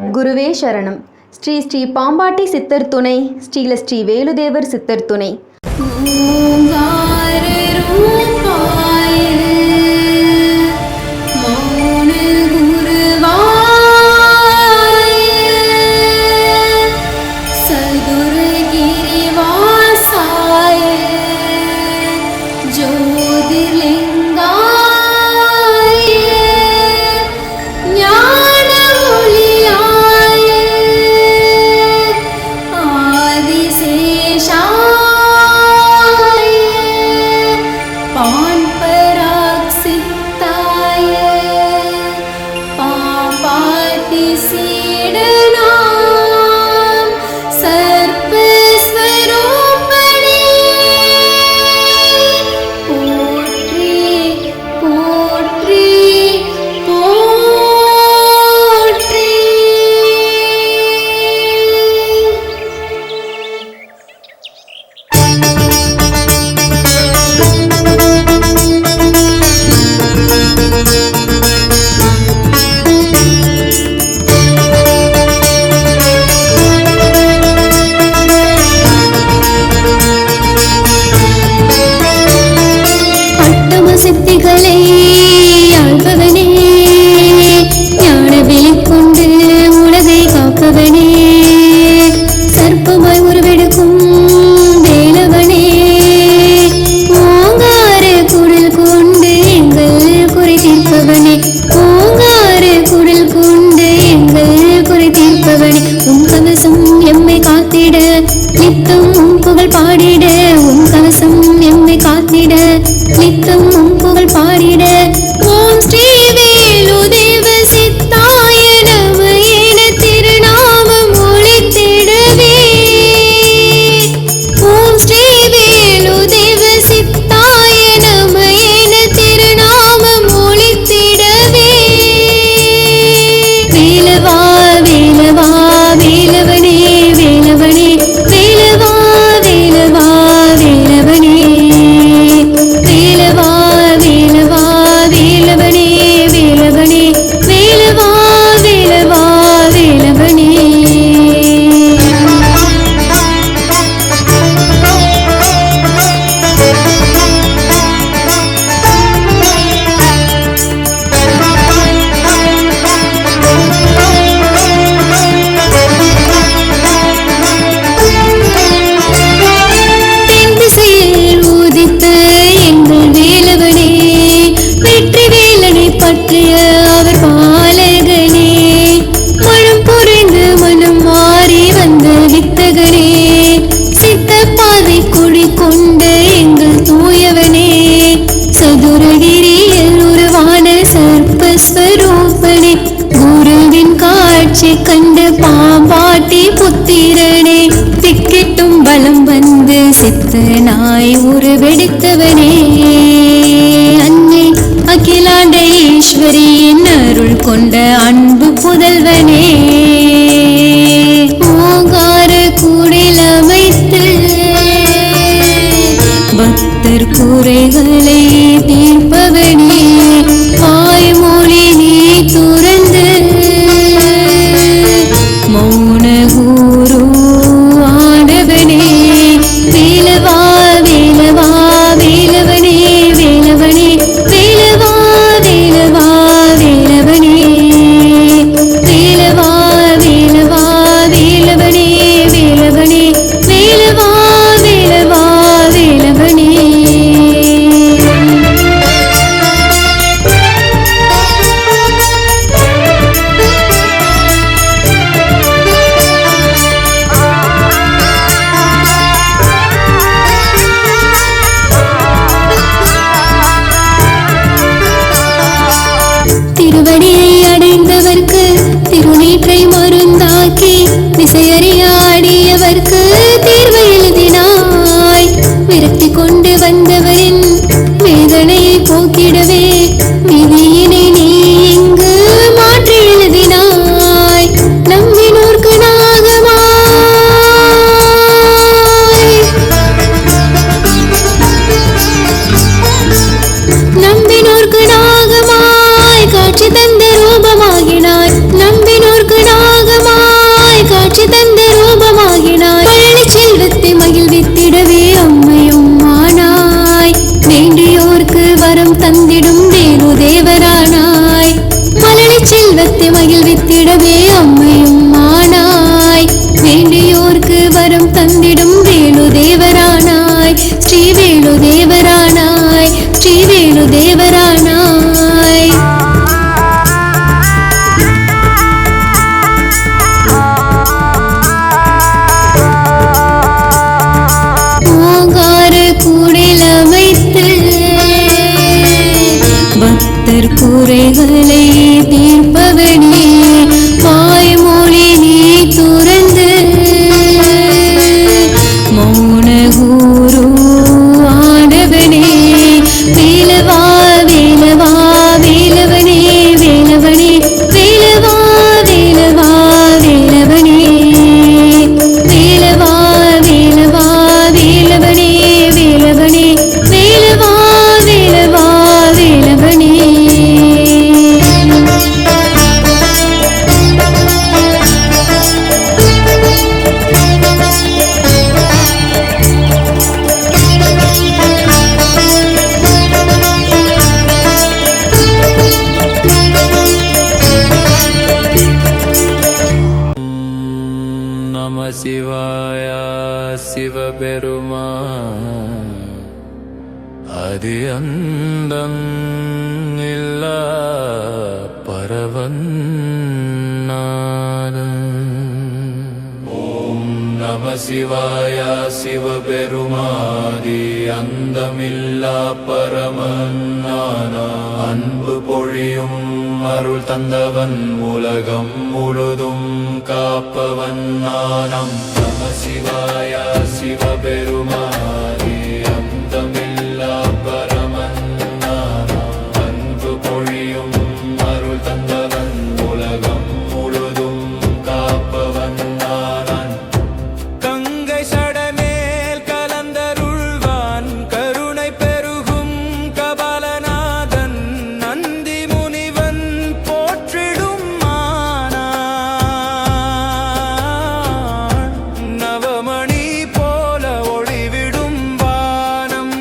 குருவே சரணம். ஸ்ரீ ஸ்ரீ பாம்பாட்டி சித்தர் துணை, ஸ்ரீல ஸ்ரீ வேலுதேவர் சித்தர் துணை. சித்திகளை ஆள்பவனே, ஞான விழி கொண்டு உலகை காப்பவனே, சர்ப்பமாய் உருவெடுக்கும் வேலவனே, ஓங்கார குரல் கொண்டு எங்கள் குறை தீர்ப்பவனே, ஓங்கார குரல் கொண்டு எங்கள் குறை தீர்ப்பவனே, உன் கவசம் எம்மை காத்திட நித்தம் உன் புகழ் பாடிட, உன் கவசம் எம்மை காத்திட நித்தம் உன் புகழ் பாடிட. ஓம் ஸ்ரீ வேலுதேவ சித்தாய நம என திருநாமம் ஒலித்திடவே. ஓம் ஸ்ரீ வேலுதேவ சித்தாய நம என திருநாமம் ஒலித்திடவே. வேலவா வேலவா வேலவனே வேலவனே, வேலவா வேலவா வேலவனே, வேலவா வேலவா வேலவனே வேலவனே, வேலவா வேலவா வேலவனே. தென் திசையில் உதித்த எங்கள் வேலவனே, வெற்றி வேலனை பற்றிய அவர் பாலகனே, மனம் புரிந்து மனம் மாறி வந்த வித்தகனே, சித்த பாதை கொடி கொண்ட எங்கள் தூயவனே, சதுரகிரியில் உருவான சர்ப்பஸ்வரூபனே, குருவின் காட்சி கண்டு பாம்பாட்டி புத்திரனே, திக்கிட்டும் பலம் வந்து சித்தனாய் உருவெடுத்தவனே, அன்னை அகிலாண்ட ஈஸ்வரியின் அருள் கொண்ட அன்பு புதல்வனே, ஓங்கார கூடில் அமைத்து பக்தர் குறைகளை தீர்ப்பவனே, வாய்மொழி நீ துறந்து மௌன குரு ஆனவனே, வேலவா வேலவா வேலவனே வேலவனே, வேலவா வேலவா வேலவனே, வேலவா வேலவா வேலவனே வேலவனே, வேலவா வேலவா வேலவனே. திருவடியை அடைந்தவர்க்கு திருநீற்றை மருந்தாக்கி திசையறியாடியவர்க்கு தீர்வு எழுதினாய், விரக்தி கொண்டு வந்தவரின் வேதனையை போக்கிடவே விதியினை நீ இங்கு மாற்றி எழுதினாய், நம்பினோர்க்கு நாகமாய், நம்பினோர்க்கு நாகமாய் காட்சி தந்த ரூபமாகினாய், நம்பினோர்க்கு நாகமாய் போலவே அம்மையும் ஆனாய். வேண்டியோர்க்கு வரம் தந்திடும் வேலு தேவரானாய். ஸ்ரீ வேலு தேவரானாய். ஸ்ரீ வேலு தேவரானாய். ஓங்கார கூடில் அமைத்து பக்தர் குறைகளை தீர்ப்பவனே, வாய்மொழி நீ துறந்து மௌன குரு ஆனவனே, வேலவா வேலவா வேலவனே வேலவனே வேலவா வேலவா வேலவனே வேலவா வேலவா வேலவனே வேலவனே வேலவா வேலவா வேலவனே. நம சிவாய சிவபெருமா அது அந்தம் இல்ல பரவன்னாதம். ஓம் நம சிவாய சிவபெருமாதி அந்தமில்லா பரமன்னான அன்பு பொழியும் அருள் தந்தவன் உலகம் முழுதும் காப்பவன் நானம். நம சிவாய சிவபெருமானே அந்தமில்லா பரமன்னான அன்பு பொழியும் அருள் தந்தவன் உலகம் முழுதும் காப்பவன் நானன். கங்கை சடமேல் கலந்தருள்வான் கருணை பெருகும் கபாலநாதன் நந்தி முனிவன் போற்றிடும் மானான். நவமணி போல ஒளிவிடும் வானம்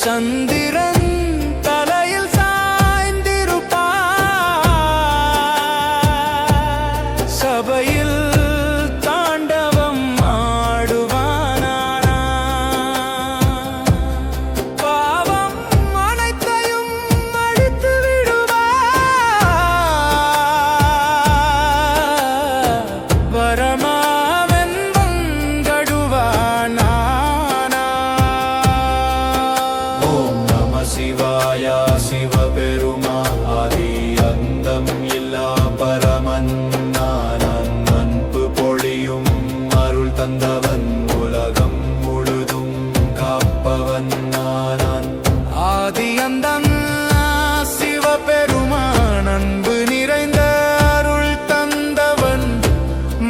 சந்திரன் தலையில் சாய்ந்திருப்பார். சபையில் தாண்டவம் ஆடுவானானா. பாவம் அனைத்தையும் அழித்து விடுவார். வரமாவன் வங்கடுவானானா. ஓம் நம சிவாய சிவபெருமா ஆதி அந்தம் இல்லா பரமன்னானன் அன்பு பொழியும் அருள் தந்தவன் உலகம் முழுதும் காப்பவன் நானன். ஆதி அந்தம் சிவபெருமான் அன்பு நிறைந்த அருள் தந்தவன்.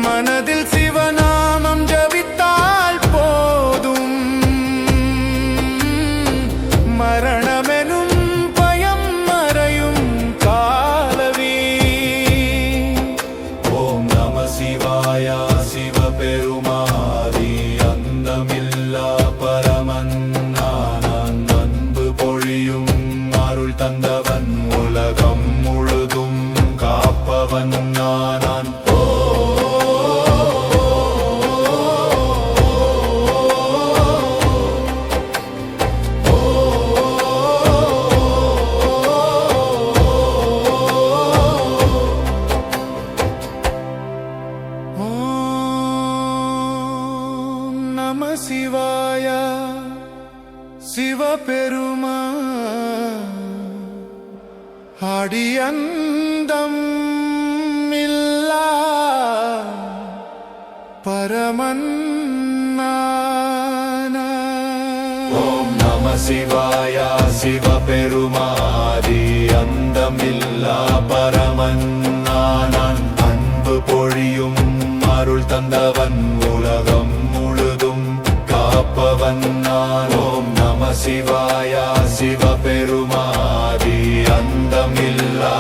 மனதில் சிவநாமம் ஜபித்தால் போதும் மரணமெனும் பயம் மறையும் காலவே. ஓம் நம சிவாய சிவபெருமாதி அந்தமில்லா பரமன்னானன் அன்பு பொழியும் அருள் தந்தவன் உலகம் முழுதும் காப்பவன் நானன். ஓம் நம சிவாய சிவபெருமா அடியந்தம் இல்லா பரமன்னான. ஓம் நம சிவாய சிவபெருமாதி அந்தமில்லா பரமன்னானன் அன்பு பொழியும் அருள் தந்தவன் உலகம் முழுதும் காப்பவன் நான். ஓம் நம சிவாய சிவபெருமாதி அந்தமில்லா